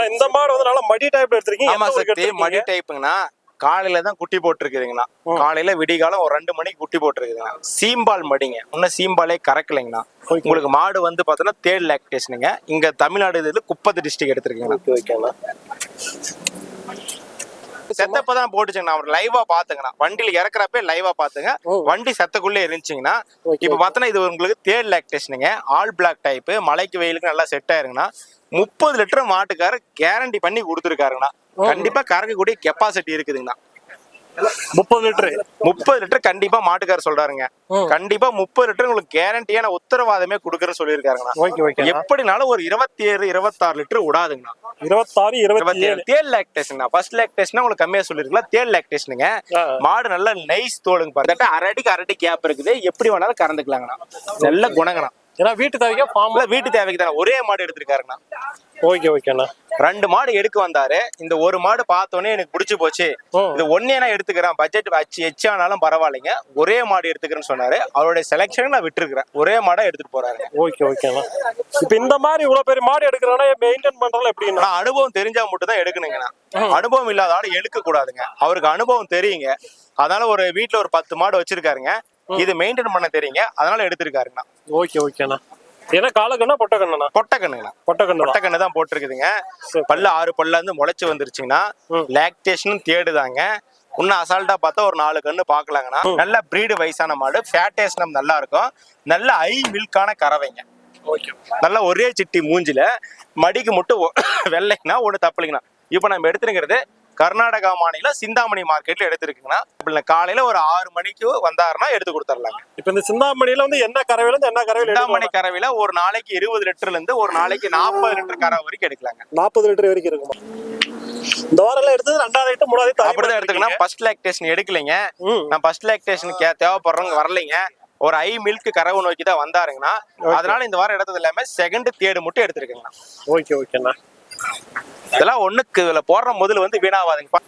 இந்த மாடு வந்து நல்லா மடி டைப்ல எடுத்திருக்கீங்க. ஆமா சக்தி, மடி டைப்புங்கண்ணா. காலையில தான் குட்டி போட்டுருக்குதுங்கண்ணா. காலையில விடிகாலம் ஒரு 2 மணிக்கு குட்டி போட்டுருக்குதுங்கண்ணா. சீம்பால் மடிங்க, இன்னும் சீம்பாலே கறக்கலைங்கண்ணா. உங்களுக்கு மாடு வந்து பார்த்தோன்னா தேர்ட் லாக்டேஷனுங்க. இங்க தமிழ்நாடு இதுல குப்பத்து டிஸ்ட்ரிக்ட் எடுத்திருக்கீங்கண்ணா. செத்தப்பதான் போட்டுச்சுங்கண்ணா. அவர் லைவா பாத்துங்கண்ணா. வண்டியில இறக்குறப்ப லைவா பாத்துங்க. வண்டி செத்தக்குள்ளே இருந்துச்சுங்கண்ணா. இப்ப பார்த்தோன்னா இது உங்களுக்கு தேர்ட் லாக்டேஷனுங்க. ஆல் பிளாக் டைப், மலைக்கு வெயிலுக்கு நல்லா செட் ஆயிருங்கண்ணா. 30 லிட்டர் மாட்டுக்கார கேரண்டி பண்ணி கொடுத்துருக்காருங்கண்ணா. கண்டிப்பா கறக்கக்கூடிய கெப்பாசிட்டி இருக்குதுங்கண்ணா. 30 லிட்டர் கண்டிப்பா மாட்டுக்காரர் சொல்றாருங்க. கண்டிப்பா 30 லிட்டர் உங்களுக்கு கேரண்டியான உத்தரவாதமே கொடுக்குறேன்னு சொல்லியிருக்காருங்கண்ணா. எப்படினாலும் ஒரு 27 26 லிட்டர் விடாதுங்கண்ணா. 26 27 தேர்ட் லாக்டேஷன். ஃபர்ஸ்ட் லாக்டேஷன் உங்களுக்கு கம்மியா சொல்லிருக்கலாம். தேர்ட் லாக்டேஷனுங்க. மாடு நல்ல நைஸ் தோலுங்க. பாருங்க, அரடி கேப் இருக்குது. எப்படி வேணாலும் கறந்துக்கலாங்கண்ணா. நல்ல குணங்கண்ணா. ஏன்னா வீட்டு தேவைக்கு ஃபார்ம்ல வீட்டு தேவைக்கு தானே ஒரே மாடு எடுத்திருக்காருண்ணா. ஓகேண்ணா. 2 மாடு எடுக்க வந்தாரு. இந்த ஒரு மாடு பார்த்தோன்னே எனக்கு பிடிச்சி போச்சு, இது ஒன்னே நான் எடுத்துக்கிறேன், பட்ஜெட் எச்சானாலும் பரவாயில்லைங்க, ஒரே மாடு எடுத்துக்கிறேன்னு சொன்னாரு. அவருடைய செலக்ஷன் நான் விட்டுருக்கிறேன். ஒரே மாடா எடுத்துட்டு போறாரு. ஓகேண்ணா. இப்ப இந்த மாதிரி இவ்வளவு பெரிய மாடு எடுக்கிறோம்னா மெயின்டைன் பண்றதுல எப்படின்னா அனுபவம் தெரிஞ்சா மட்டும் தான் எடுக்கணுங்கண்ணா. அனுபவம் இல்லாத ஆளு எடுக்க கூடாதுங்க. அவருக்கு அனுபவம் தெரியுங்க. அதனால ஒரு வீட்டுல ஒரு 10 மாடு வச்சிருக்காருங்க. இது மெயின்டைன் பண்ண தெரியுங்க. அதனால எடுத்திருக்காருங்கண்ணா. ஓகேண்ணா. ஏன்னா காலக்கண்ணா பொட்டக்கண்ணா? பொட்டக்கண்ணு தான் போட்டிருக்குதுங்க. பல்லு 6 பல்ல இருந்து முளைச்சு வந்துருச்சுங்கன்னா லாக்டேஷனும் தேடுதாங்க. இன்னும் அசால்ட்டா பார்த்தா ஒரு 4 கண்ணு பாக்கலாங்கண்ணா. நல்ல பிரீடு வயசான மாடு. ஃபேட்டேஷனம் நல்லா இருக்கும். நல்ல ஐ மில்கான கறவைங்க. நல்ல ஒரே சிட்டி மூஞ்சில, மடிக்கு மட்டும் வெள்ளைங்கண்ணா. ஒண்ணு தப்புலிங்கண்ணா. இப்ப நம்ம எடுத்துருக்கிறது கர்நாடகா மாநிலம் சிந்தாமணி மார்க்கெட்ல எடுத்திருக்குங்கண்ணா. காலையில ஒரு 6 மணிக்கு வந்தாருன்னா எடுத்து கொடுத்துடலாங்க. இப்ப இந்த சிந்தாமணியில வந்து என்ன கறவையில இருந்து என்ன கறவையில? சிந்தாமணி கறவையில ஒரு நாளைக்கு 20 லிட்டர்ல இருந்து ஒரு நாளைக்கு 40 லிட்டர் கறவை வரைக்கும் எடுக்கலாங்க. 40 லிட்டர் வரைக்கும் இருக்குமா? இந்த வாரம் எடுத்தது 2வது ஐட்டம் 3வது ஐட்டம் அப்படிதான் எடுத்துக்கணும். ஃபர்ஸ்ட் லாக்டேஷன் எடுக்கலைங்க. நான் ஃபர்ஸ்ட் லாக்டேஷனுக்கு தேவைப்படுறவங்க வரலைங்க. ஒரு ஐ மில்க் கறவை நோக்கி தான் வந்தாருங்கண்ணா. அதனால இந்த வாரம் எடுத்தது எல்லாமே செகண்ட் தேர்டு மட்டும் எடுத்திருக்குங்கண்ணா. ஓகேண்ணா. இதெல்லாம் ஒண்ணுக்கு இதுல போடுற முதல்ல வந்து வீணாவாதுங்க.